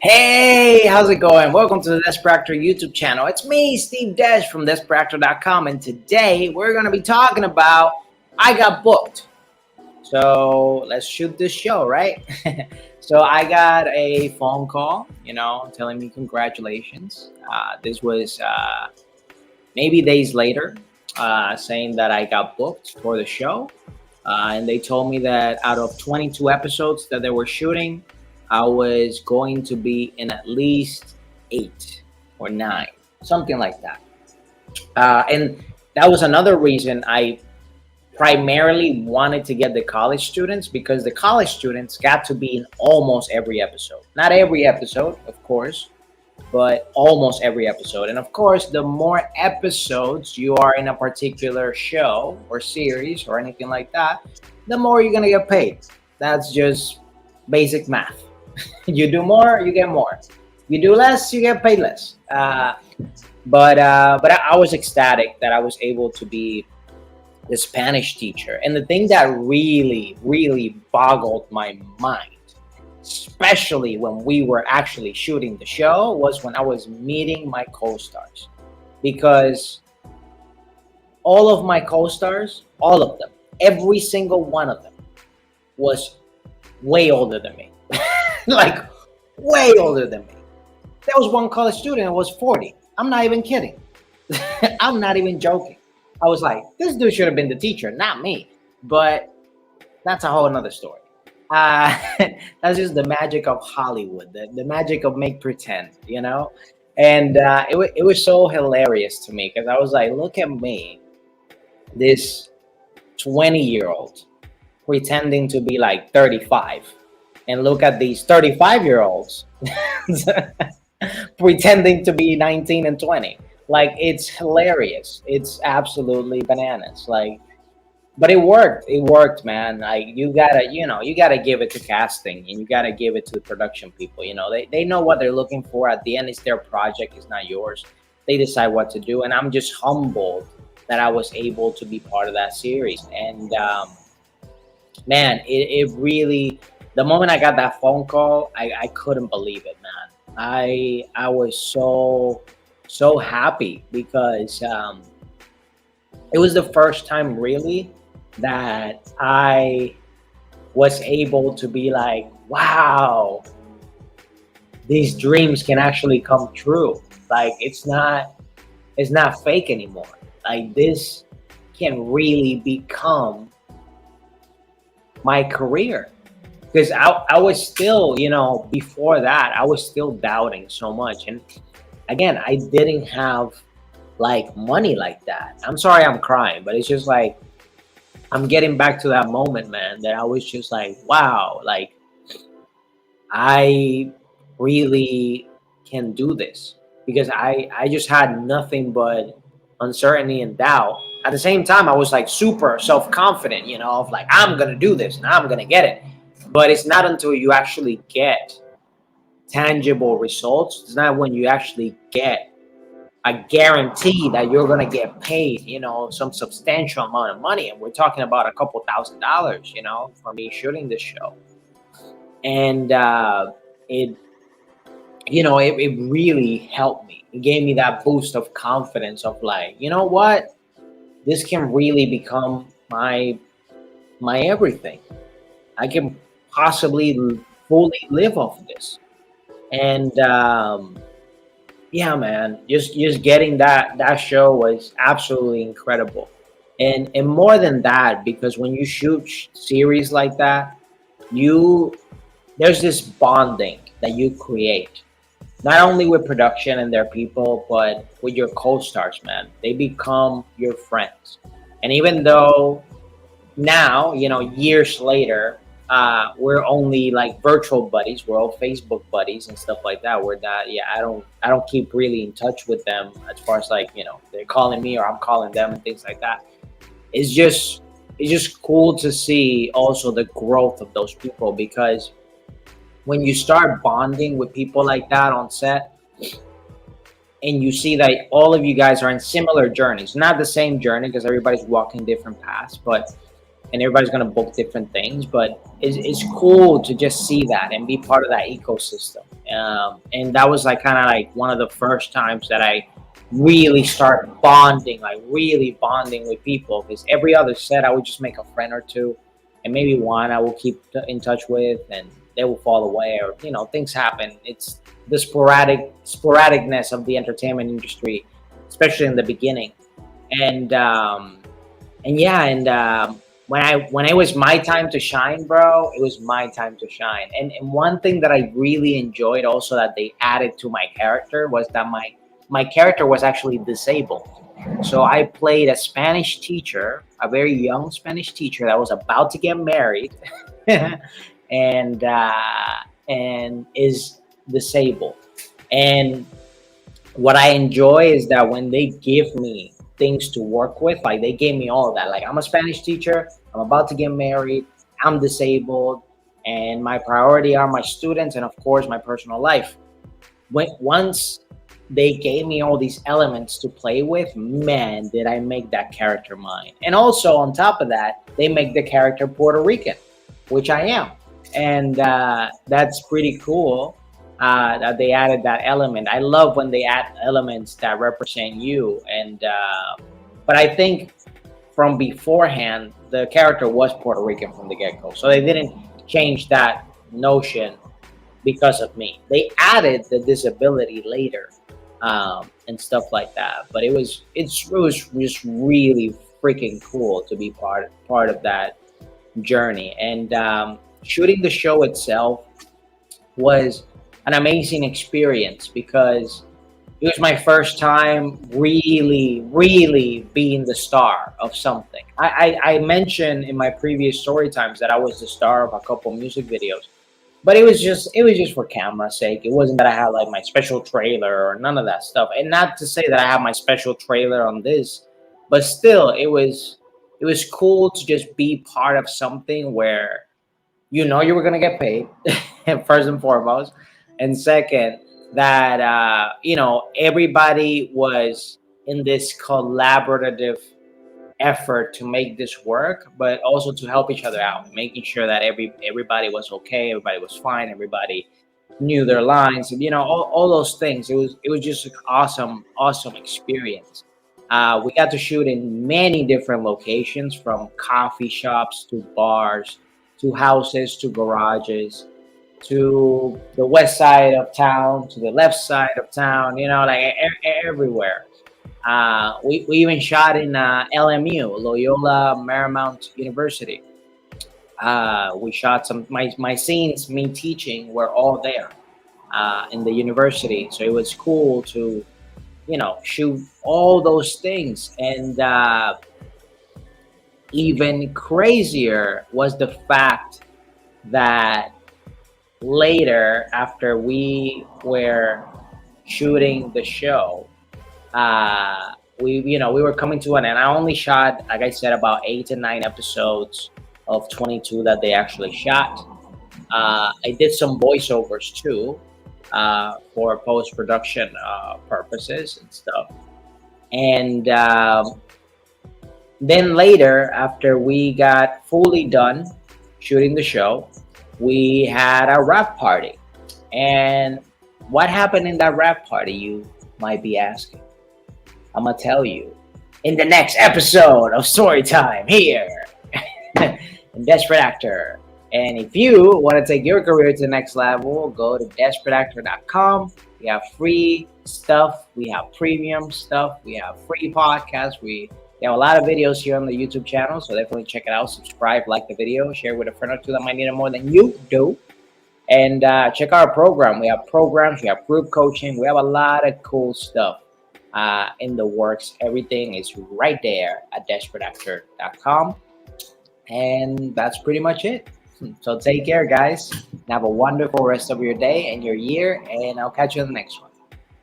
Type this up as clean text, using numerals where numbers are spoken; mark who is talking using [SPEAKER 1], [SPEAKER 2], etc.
[SPEAKER 1] Hey, how's it going? Welcome to the Dezperate Actor YouTube channel. It's me, Steve Des from Dezperate and today we're going to be talking about I got booked. So let's shoot this show, right? So I got a phone call, telling me congratulations. This was maybe days later, saying that I got booked for the show. And they told me that out of 22 episodes that they were shooting, I was going to be in at least 8 or 9, something like that. And that was another reason I primarily wanted to get the college students, because the college students got to be in almost every episode. Not every episode, of course, but almost every episode. And of course, the more episodes you are in a particular show or series or anything like that, the more you're going to get paid. That's just basic math. You do more, you get more. You do less, you get paid less. But I was ecstatic that I was able to be the Spanish teacher. And the thing that really, really boggled my mind, especially when we were actually shooting the show, was when I was meeting my co-stars. Because all of my co-stars, all of them, every single one of them was way older than me. Like, way older than me. There was one college student that was 40. I'm not even kidding. I'm not even joking. I was like, this dude should have been the teacher, not me. But that's a whole nother story. That's just the magic of Hollywood, the magic of make pretend, And it was so hilarious to me because I was like, look at me, this 20-year-old pretending to be like 35. And look at these 35-year-olds pretending to be 19 and 20. Like, it's hilarious. It's absolutely bananas. Like, but it worked. It worked, man. Like, you gotta give it to casting, and you gotta give it to the production people. They know what they're looking for. At the end, it's their project. It's not yours. They decide what to do. And I'm just humbled that I was able to be part of that series. And man, it really, the moment I got that phone call, I couldn't believe it, man. I was so happy because it was the first time really that I was able to be like, wow, these dreams can actually come true. Like, it's not fake anymore. Like, this can really become my career. Because I was still, before that, I was still doubting so much. And again, I didn't have like money like that. I'm sorry I'm crying, but it's just like, I'm getting back to that moment, man, that I was just like, wow, like, I really can do this. Because I just had nothing but uncertainty and doubt. At the same time, I was like super self-confident, of like, I'm going to do this and I'm going to get it. But it's not until you actually get tangible results. It's not when you actually get a guarantee that you're going to get paid, some substantial amount of money. And we're talking about a couple $1,000s, for me shooting this show. And it really helped me. It gave me that boost of confidence of like, you know what? This can really become my everything. I can possibly fully live off of this. And yeah, man, just getting that show was absolutely incredible. And more than that, because when you shoot series like that, there's this bonding that you create, not only with production and their people, but with your co-stars, man. They become your friends. And even though now, years later, we're only like virtual buddies. We're all Facebook buddies and stuff like that. We're not, I don't keep really in touch with them as far as like, they're calling me or I'm calling them and things like that. It's just cool to see also the growth of those people, because when you start bonding with people like that on set, and you see that all of you guys are in similar journeys, not the same journey because everybody's walking different paths, but and everybody's going to book different things, but it's cool to just see that and be part of that ecosystem. And that was like kind of like one of the first times that I really start bonding, like really bonding with people, because every other set I would just make a friend or two, and maybe one I will keep in touch with, and they will fall away, or things happen. It's the sporadicness of the entertainment industry, especially in the beginning. And yeah, and when it was my time to shine, bro, it was my time to shine. And one thing that I really enjoyed also that they added to my character was that my character was actually disabled. So I played a Spanish teacher, a very young Spanish teacher that was about to get married, and and is disabled. And what I enjoy is that when they give me things to work with, like they gave me all of that. Like, I'm a Spanish teacher, I'm about to get married, I'm disabled, and my priority are my students and of course my personal life. Once they gave me all these elements to play with, man, did I make that character mine. And also on top of that, they make the character Puerto Rican, which I am. And that's pretty cool that they added that element. I love when they add elements that represent you. And but I think from beforehand, the character was Puerto Rican from the get-go. So they didn't change that notion because of me. They added the disability later, and stuff like that. But it was just really freaking cool to be part of that journey. And shooting the show itself was an amazing experience because it was my first time really being the star of something. I mentioned in my previous story times that I was the star of a couple music videos, but it was just for camera's sake. It wasn't that I had like my special trailer or none of that stuff. And not to say that I have my special trailer on this, but still it was cool to just be part of something where you were gonna get paid, first and foremost, and second that everybody was in this collaborative effort to make this work, but also to help each other out, making sure that everybody was okay, everybody was fine, everybody knew their lines, and all those things. It was just an awesome experience. We got to shoot in many different locations, from coffee shops to bars to houses to garages to the west side of town to the left side of town, like everywhere. We even shot in LMU, Loyola Marymount University. We shot my scenes, me teaching, were all there in the university. So it was cool to, shoot all those things. And even crazier was the fact that later, after we were shooting the show, we were coming to an end. I only shot, like I said, about 8 to 9 episodes of 22 that they actually shot. I did some voiceovers too, for post-production purposes and stuff. And then later, after we got fully done shooting the show, we had a wrap party. And what happened in that wrap party, you might be asking? I'm gonna tell you in the next episode of Storytime here in Dezperate Actor. And if you want to take your career to the next level, go to DesperateActor.com. We have free stuff, we have premium stuff, we have free podcasts, we have a lot of videos here on the YouTube channel, so definitely check it out. Subscribe, like the video, share with a friend or two that might need it more than you do. And check out our program. We have programs, we have group coaching, we have a lot of cool stuff in the works. Everything is right there at DesperateActor.com. And that's pretty much it. So take care, guys. Have a wonderful rest of your day and your year, and I'll catch you in the next one.